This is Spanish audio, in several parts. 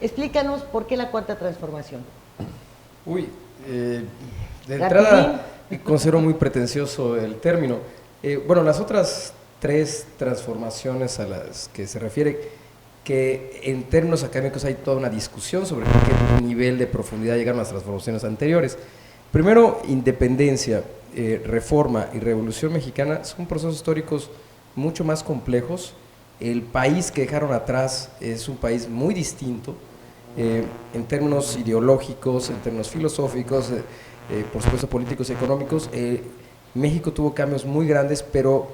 Explícanos por qué la cuarta transformación. Uy, de entrada considero muy pretencioso el término. Bueno, las otras tres transformaciones a las que se refiere, que en términos académicos hay toda una discusión sobre qué nivel de profundidad llegaron las transformaciones anteriores. Primero, independencia, reforma y revolución mexicana son procesos históricos mucho más complejos. El país que dejaron atrás es un país muy distinto en términos ideológicos, en términos filosóficos, por supuesto políticos y económicos. México tuvo cambios muy grandes, pero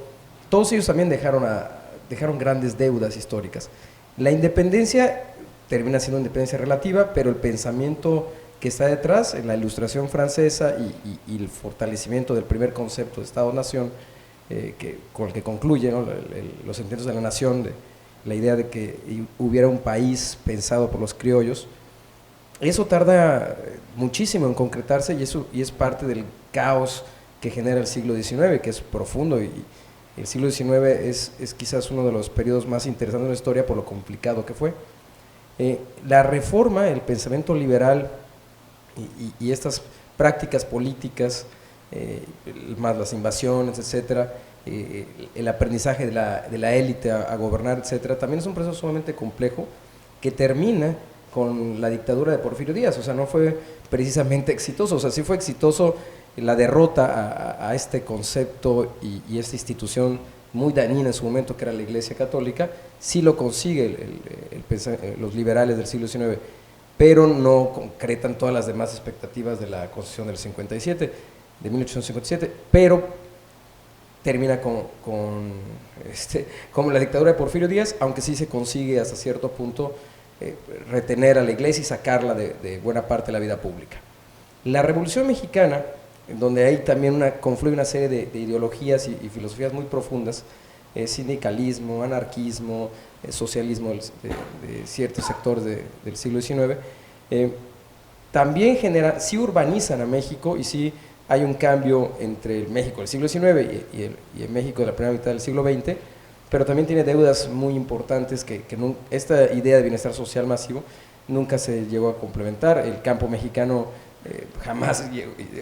todos ellos también dejaron grandes deudas históricas. La independencia termina siendo independencia relativa, pero el pensamiento que está detrás, en la Ilustración francesa y el fortalecimiento del primer concepto de Estado-Nación, con el que concluye, ¿no?, los sentimientos de la nación, la idea de que hubiera un país pensado por los criollos, eso tarda muchísimo en concretarse y es parte del caos que genera el siglo XIX, que es profundo, y el siglo XIX es quizás uno de los periodos más interesantes de la historia por lo complicado que fue. La reforma, el pensamiento liberal y estas prácticas políticas, más las invasiones, etcétera, el aprendizaje de la élite a gobernar, etcétera, también es un proceso sumamente complejo que termina con la dictadura de Porfirio Díaz. O sea, no fue precisamente exitoso, o sea, sí fue exitoso la derrota a este concepto y esta institución muy dañina en su momento, que era la Iglesia Católica. Sí lo consigue los liberales del siglo XIX, pero no concretan todas las demás expectativas de la Constitución del 57, de 1857, pero termina como la dictadura de Porfirio Díaz, aunque sí se consigue hasta cierto punto retener a la Iglesia y sacarla de buena parte de la vida pública. La Revolución Mexicana, donde hay también confluye una serie de ideologías y filosofías muy profundas, sindicalismo, anarquismo, socialismo de ciertos sectores del siglo XIX, también sí urbanizan a México, y sí hay un cambio entre el México del siglo XIX y el México de la primera mitad del siglo XX, pero también tiene deudas muy importantes que esta idea de bienestar social masivo nunca se llegó a complementar. El campo mexicano jamás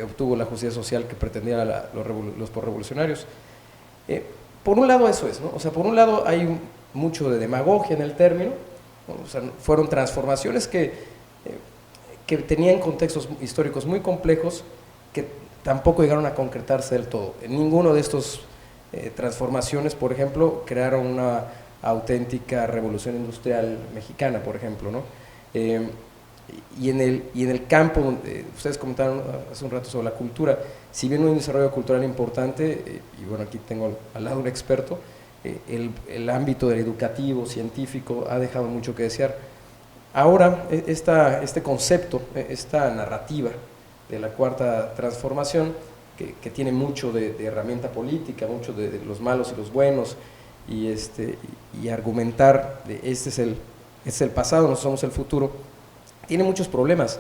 obtuvo la justicia social que pretendían los posrevolucionarios. Por un lado eso es, ¿no? O sea, por un lado hay mucho de demagogia en el término, o sea, fueron transformaciones que tenían contextos históricos muy complejos que tampoco llegaron a concretarse del todo. En ninguno de estos transformaciones, por ejemplo, crearon una auténtica revolución industrial mexicana, por ejemplo, ¿no? Y en el campo, donde ustedes comentaron hace un rato sobre la cultura, si bien no hay un desarrollo cultural importante, y bueno, aquí tengo al lado un experto, el ámbito del educativo, científico, ha dejado mucho que desear. Ahora, este concepto, esta narrativa de la cuarta transformación, que tiene mucho de herramienta política, mucho de los malos y los buenos, y argumentar de este es el pasado, nosotros somos el futuro, tiene muchos problemas.